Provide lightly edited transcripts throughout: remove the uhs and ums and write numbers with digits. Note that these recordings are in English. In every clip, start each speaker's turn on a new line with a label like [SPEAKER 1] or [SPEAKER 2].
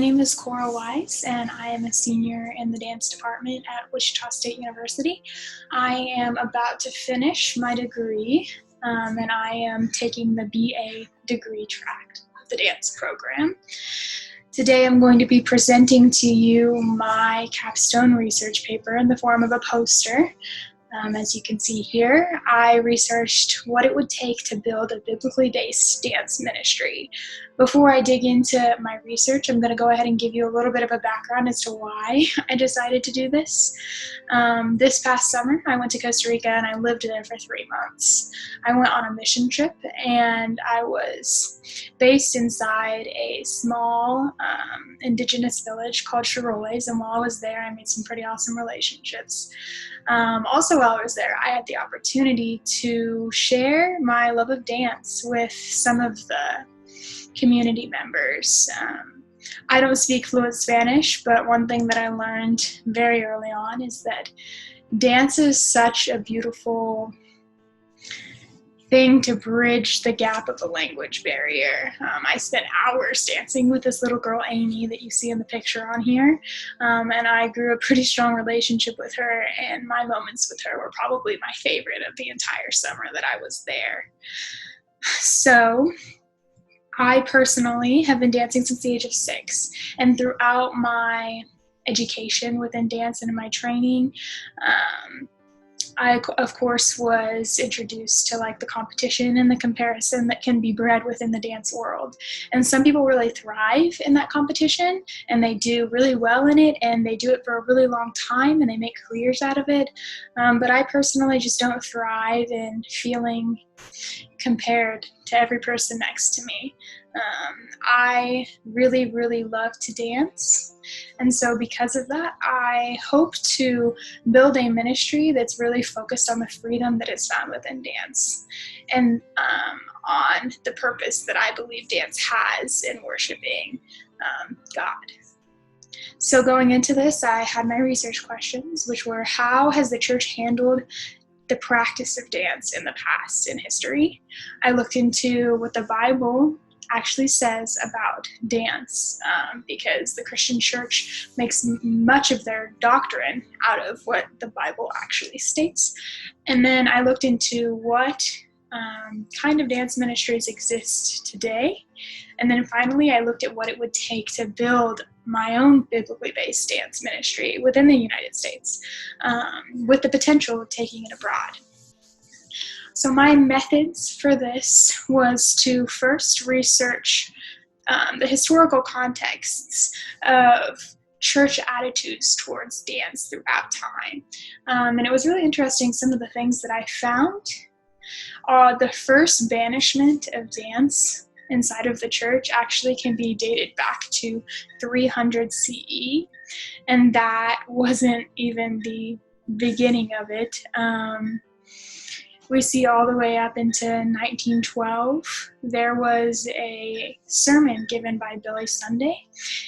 [SPEAKER 1] name is Cora Weis, and I am a senior in the dance department at Wichita State University. I am about to finish my degree, and I am taking the BA degree track of the dance program. Today I'm going to be presenting to you my capstone research paper in the form of a poster. As you can see here, I researched what it would take to build a biblically based dance ministry. Before I dig into my research, I'm going to go ahead and give you a little bit of a background as to why I decided to do this. This past summer, I went to Costa Rica and I lived there for 3 months. I went on a mission trip and I was based inside a small indigenous village called Chiroles, and while I was there, I made some pretty awesome relationships. Also, while I was there, I had the opportunity to share my love of dance with some of the community members. I don't speak fluent Spanish, but one thing that I learned very early on is that dance is such a beautiful thing to bridge the gap of a language barrier. I spent hours dancing with this little girl, Amy, that you see in the picture on here, and I grew a pretty strong relationship with her, and my moments with her were probably my favorite of the entire summer that I was there. So I personally have been dancing since the age of 6, and throughout my education within dance and in my training, I, of course, was introduced to like the competition and the comparison that can be bred within the dance world. And some people really thrive in that competition and they do really well in it and they do it for a really long time and they make careers out of it. But I personally just don't thrive in feeling compared to every person next to me. I really, really love to dance. And so because of that, I hope to build a ministry that's really focused on the freedom that is found within dance and on the purpose that I believe dance has in worshiping God. So going into this, I had my research questions, which were, how has the church handled the practice of dance in the past in history? I looked into what the Bible actually says about dance, because the Christian church makes much of their doctrine out of what the Bible actually states. And then I looked into what kind of dance ministries exist today. And then finally, I looked at what it would take to build my own biblically based dance ministry within the United States, with the potential of taking it abroad. So my methods for this was to first research the historical contexts of church attitudes towards dance throughout time. And it was really interesting, some of the things that I found. The first banishment of dance inside of the church actually can be dated back to 300 CE, and that wasn't even the beginning of it. We see all the way up into 1912, there was a sermon given by Billy Sunday,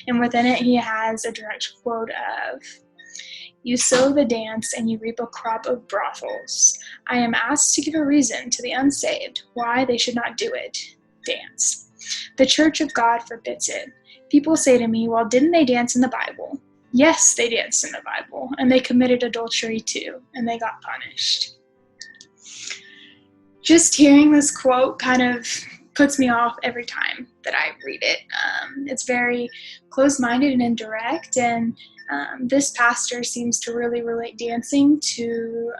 [SPEAKER 1] and within it he has a direct quote of, "You sow the dance and you reap a crop of brothels. I am asked to give a reason to the unsaved why they should not do it. Dance. The Church of God forbids it. People say to me, well, didn't they dance in the Bible? Yes, they danced in the Bible, and they committed adultery too, and they got punished." Just hearing this quote kind of puts me off every time that I read it. It's very closed-minded and indirect, and this pastor seems to really relate dancing to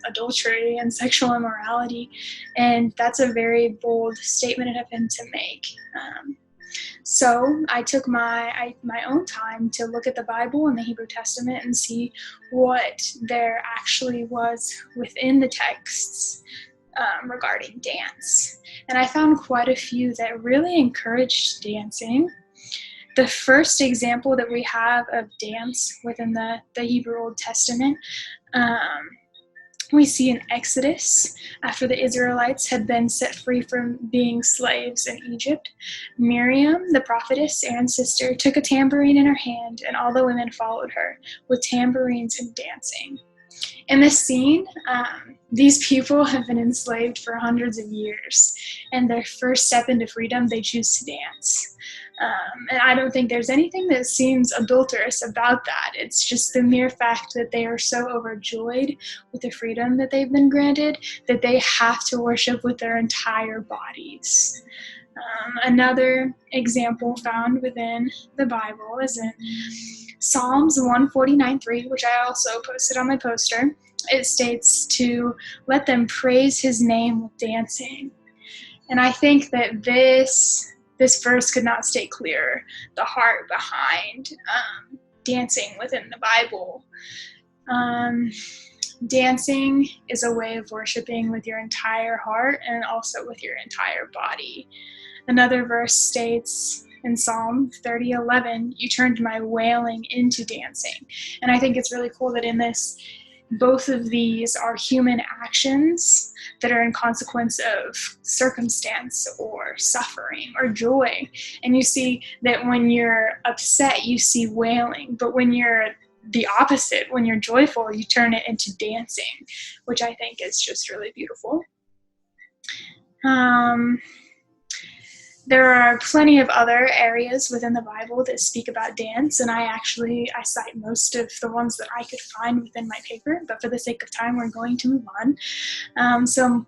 [SPEAKER 1] adultery and sexual immorality, and that's a very bold statement of him to make. So I took my own time to look at the Bible and the Hebrew Testament and see what there actually was within the texts regarding dance. And I found quite a few that really encouraged dancing. The first example that we have of dance within the Hebrew Old Testament, we see in Exodus, after the Israelites had been set free from being slaves in Egypt. Miriam, the prophetess, Aaron's sister, took a tambourine in her hand, and all the women followed her with tambourines and dancing. In this scene, these people have been enslaved for hundreds of years, and their first step into freedom, they choose to dance. And I don't think there's anything that seems adulterous about that. It's just the mere fact that they are so overjoyed with the freedom that they've been granted that they have to worship with their entire bodies. Another example found within the Bible is in Psalms 149:3, which I also posted on my poster. It states to let them praise his name with dancing. And I think that this verse could not state clearer the heart behind dancing within the Bible. Dancing is a way of worshiping with your entire heart and also with your entire body. Another verse states in Psalm 30:11, you turned my wailing into dancing. And I think it's really cool that in this, both of these are human actions that are in consequence of circumstance or suffering or joy. And you see that when you're upset, you see wailing, but when you're the opposite, when you're joyful, you turn it into dancing, which I think is just really beautiful. There are plenty of other areas within the Bible that speak about dance, and I cite most of the ones that I could find within my paper, but for the sake of time, we're going to move on. So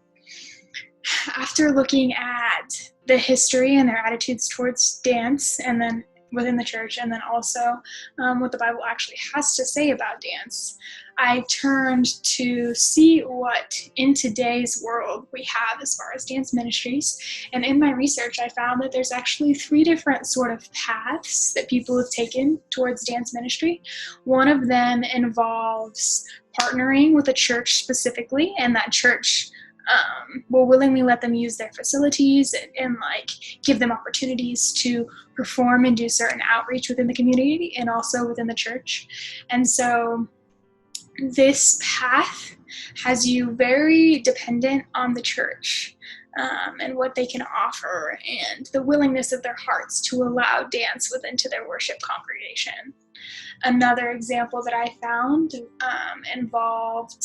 [SPEAKER 1] after looking at the history and their attitudes towards dance, and then within the church, and then also what the Bible actually has to say about dance, I turned to see what in today's world we have as far as dance ministries. And in my research, I found that there's actually 3 different sort of paths that people have taken towards dance ministry. One of them involves partnering with a church specifically, and that church will willingly let them use their facilities and like give them opportunities to perform and do certain outreach within the community and also within the church. And so this path has you very dependent on the church and what they can offer and the willingness of their hearts to allow dance into their worship congregation. Another example that I found involved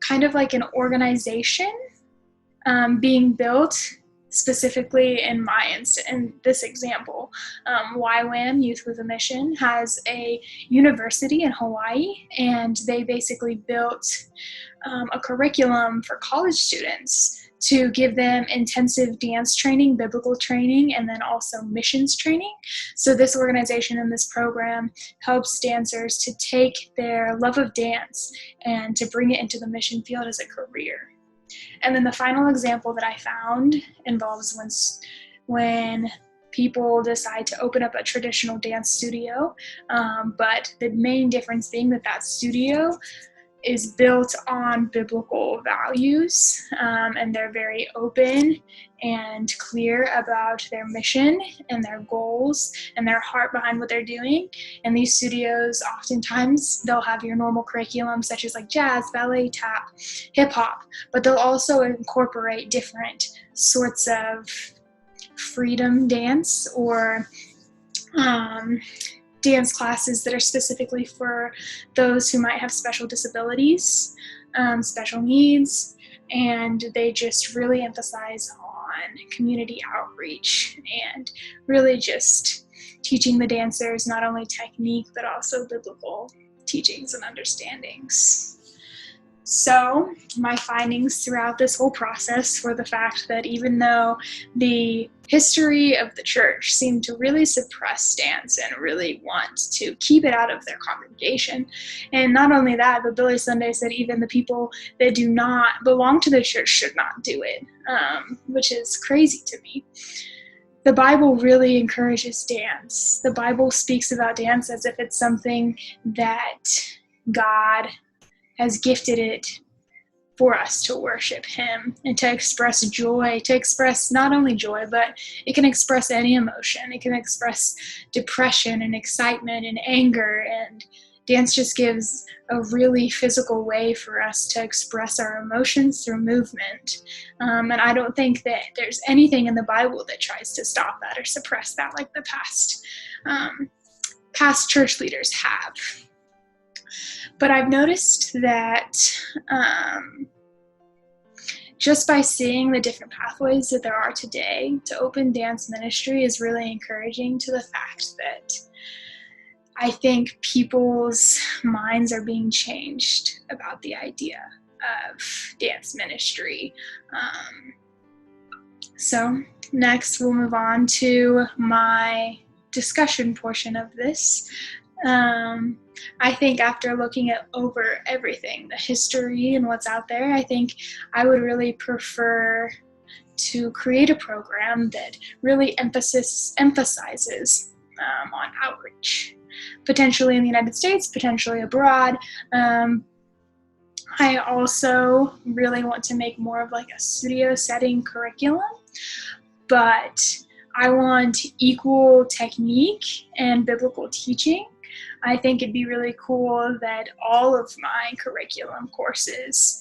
[SPEAKER 1] kind of like an organization being built specifically in this example. YWAM, Youth with a Mission, has a university in Hawaii, and they basically built a curriculum for college students to give them intensive dance training, biblical training, and then also missions training. So this organization and this program helps dancers to take their love of dance and to bring it into the mission field as a career. And then the final example that I found involves when people decide to open up a traditional dance studio, but the main difference being that studio is built on biblical values, and they're very open and clear about their mission and their goals and their heart behind what they're doing. And these studios, oftentimes, they'll have your normal curriculum such as like jazz, ballet, tap, hip hop, but they'll also incorporate different sorts of freedom dance or dance classes that are specifically for those who might have special disabilities, special needs, and they just really emphasize on community outreach and really just teaching the dancers not only technique but also biblical teachings and understandings. So my findings throughout this whole process were the fact that even though the history of the church seemed to really suppress dance and really want to keep it out of their congregation, and not only that, but Billy Sunday said even the people that do not belong to the church should not do it, which is crazy to me. The Bible really encourages dance. The Bible speaks about dance as if it's something that God has gifted it for us to worship him and to express joy, to express not only joy, but it can express any emotion. It can express depression and excitement and anger, and dance just gives a really physical way for us to express our emotions through movement. And I don't think that there's anything in the Bible that tries to stop that or suppress that like the past church leaders have. But I've noticed that just by seeing the different pathways that there are today to open dance ministry is really encouraging to the fact that I think people's minds are being changed about the idea of dance ministry. So next we'll move on to my discussion portion of this. I think after looking at over everything, the history and what's out there, I think I would really prefer to create a program that really emphasizes on outreach, potentially in the United States, potentially abroad. I also really want to make more of like a studio setting curriculum, but I want equal technique and biblical teaching. I think it'd be really cool that all of my curriculum courses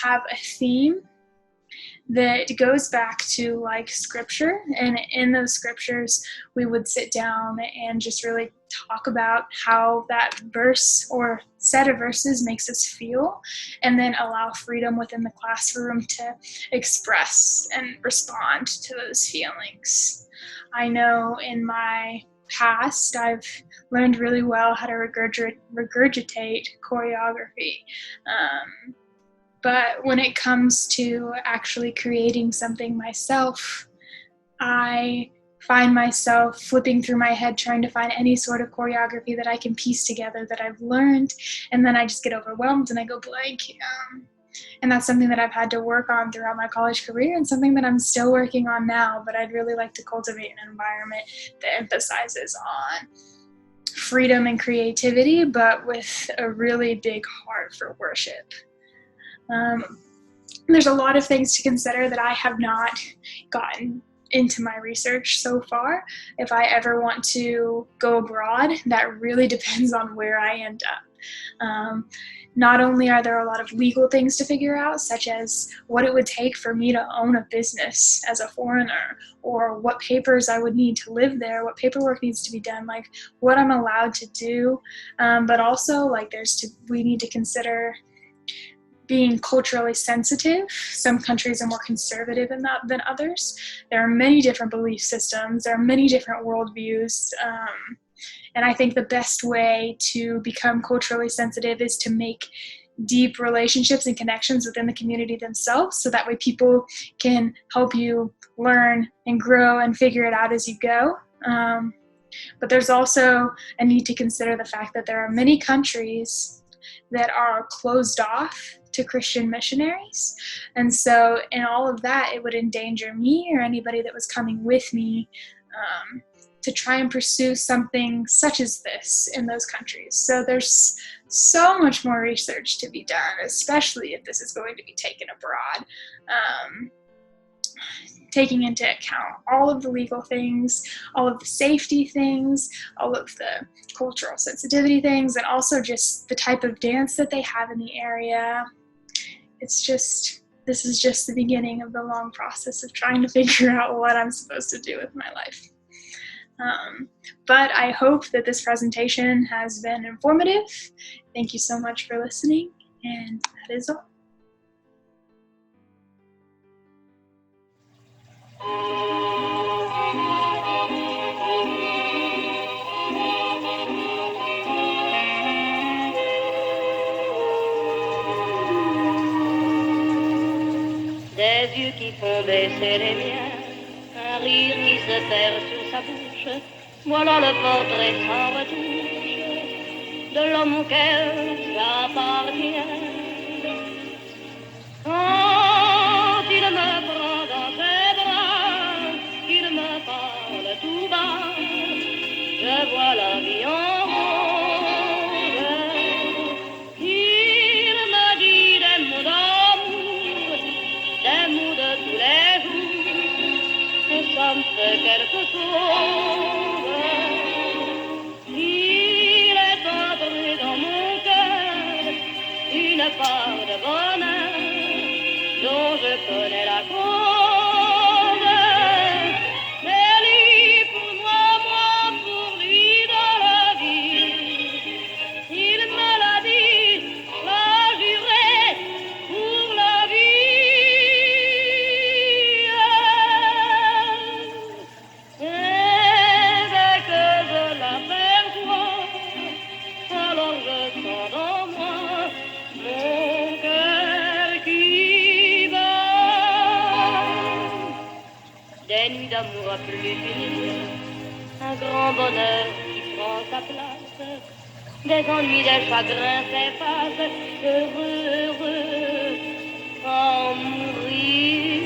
[SPEAKER 1] have a theme that goes back to like scripture, and in those scriptures we would sit down and just really talk about how that verse or set of verses makes us feel, and then allow freedom within the classroom to express and respond to those feelings. I know in my past I've learned really well how to regurgitate choreography. But when it comes to actually creating something myself, I find myself flipping through my head trying to find any sort of choreography that I can piece together that I've learned, and then I just get overwhelmed and I go blank. And that's something that I've had to work on throughout my college career, and something that I'm still working on now, but I'd really like to cultivate an environment that emphasizes on freedom and creativity, but with a really big heart for worship. There's a lot of things to consider that I have not gotten into my research so far. If I ever want to go abroad, that really depends on where I end up. Not only are there a lot of legal things to figure out, such as what it would take for me to own a business as a foreigner, or what papers I would need to live there, what paperwork needs to be done, like what I'm allowed to do, but also like we need to consider being culturally sensitive. Some countries are more conservative in that than others. There are many different belief systems. There are many different worldviews. And I think the best way to become culturally sensitive is to make deep relationships and connections within the community themselves, so that way people can help you learn and grow and figure it out as you go. But there's also a need to consider the fact that there are many countries that are closed off to Christian missionaries. And so in all of that, it would endanger me or anybody that was coming with me to try and pursue something such as this in those countries. So there's so much more research to be done, especially if this is going to be taken abroad. Taking into account all of the legal things, all of the safety things, all of the cultural sensitivity things, and also just the type of dance that they have in the area. This is just the beginning of the long process of trying to figure out what I'm supposed to do with my life. But I hope that this presentation has been informative. Thank you so much for listening, and that is all.
[SPEAKER 2] Des yeux qui font baisser les miens, un rire qui se perd sur sa bouche, voilà le portrait sans retouche de l'homme auquel j'appartiens. Quand il me prend dans ses bras, qu'il me parle tout bas, je vois la vie en rose. Il me dit des mots d'amour, des mots de tous les jours, et ça me fait quelque chose. Il est entré dans mon cœur une part de bonheur dont je connais la cause. Mais lui pour moi, moi pour lui dans la vie. Il me l'a dit, l'a juré pour la vie. nuits d'amour plus finir, un grand bonheur qui prend sa place, des ennuis, des chagrins s'effacent, heureux, heureux, en mourir.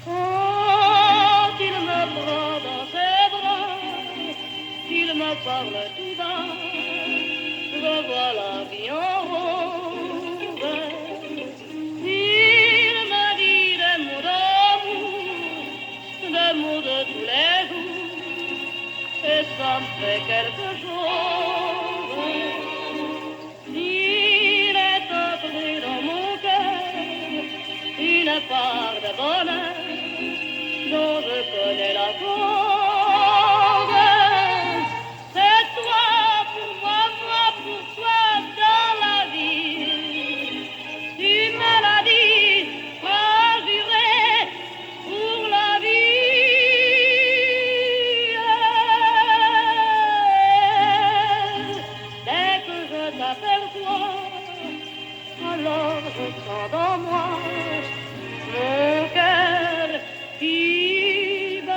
[SPEAKER 2] Quand il me prend dans ses bras, il me parle tout bas, je vois la vie en rose. Il me dit des mots d'amour, des mots de tous les jours, et ça me fait quelque chose. Il est entré dans mon cœur une part de bonheur dont je connais la cause. C'est toi pour moi pour toi dans la vie. Tu me l'as dit, pas juré pour la vie. Dès que je t'aperçois, alors je sens dans moi mon cœur qui bat.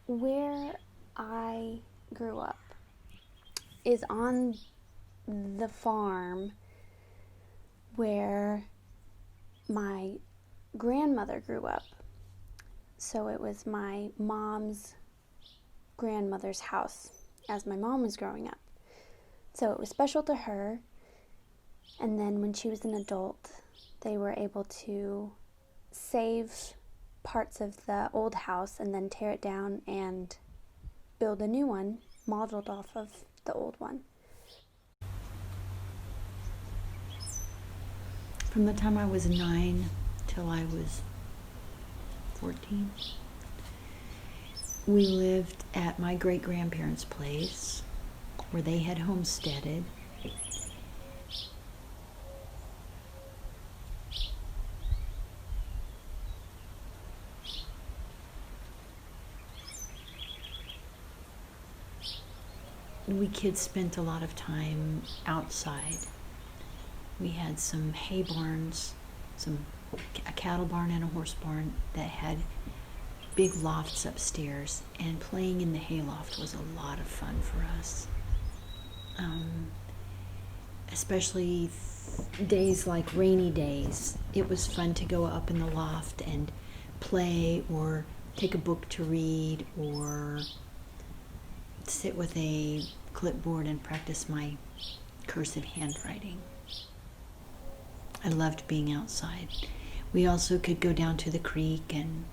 [SPEAKER 3] Where I grew up is on the farm where my grandmother grew up. So it was my mom's grandmother's house as my mom was growing up. So it was special to her. And then when she was an adult, they were able to save parts of the old house and then tear it down and build a new one modeled off of the old one.
[SPEAKER 4] From the time I was 9 till I was 14, we lived at my great-grandparents' place where they had homesteaded. We kids spent a lot of time outside. We had some hay barns, a cattle barn and a horse barn that had big lofts upstairs, and playing in the hay loft was a lot of fun for us. Especially days like rainy days. It was fun to go up in the loft and play or take a book to read or sit with a clipboard and practice my cursive handwriting. I loved being outside. We also could go down to the creek and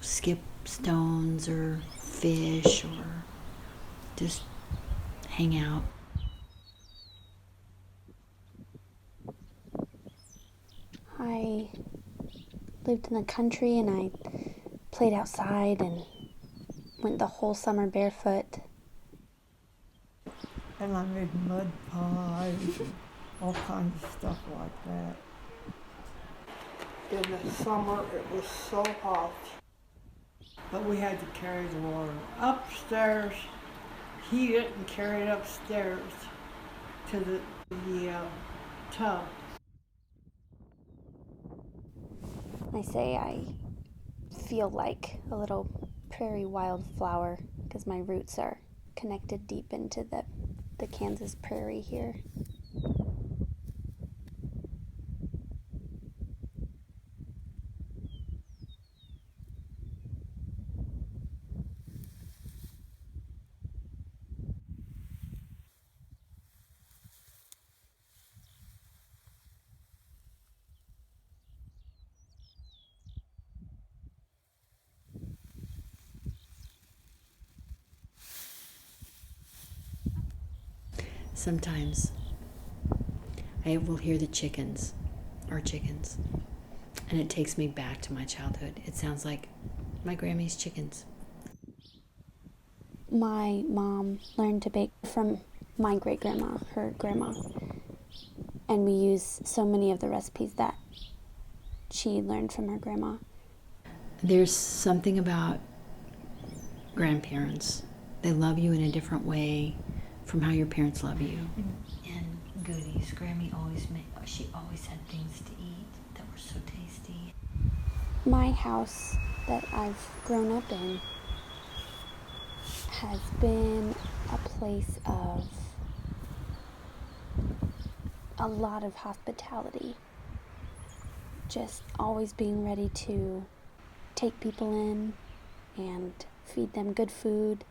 [SPEAKER 4] skip stones or fish or just hang out.
[SPEAKER 3] I lived in the country and I played outside and went the whole summer barefoot.
[SPEAKER 5] And I made mud pies, all kinds of stuff like that. In the summer, it was so hot, but we had to carry the water upstairs, heat it, and carry it upstairs to the tub.
[SPEAKER 3] I say I feel like a little prairie wildflower because my roots are connected deep into the Kansas prairie here.
[SPEAKER 4] Sometimes I will hear the chickens, our chickens, and it takes me back to my childhood. It sounds like my Grammy's chickens.
[SPEAKER 3] My mom learned to bake from my great-grandma, her grandma, and we use so many of the recipes that she learned from her grandma.
[SPEAKER 4] There's something about grandparents. They love you in a different way from how your parents love you. And goodies. Grammy she always had things to eat that were so tasty.
[SPEAKER 3] My house that I've grown up in has been a place of a lot of hospitality. Just always being ready to take people in and feed them good food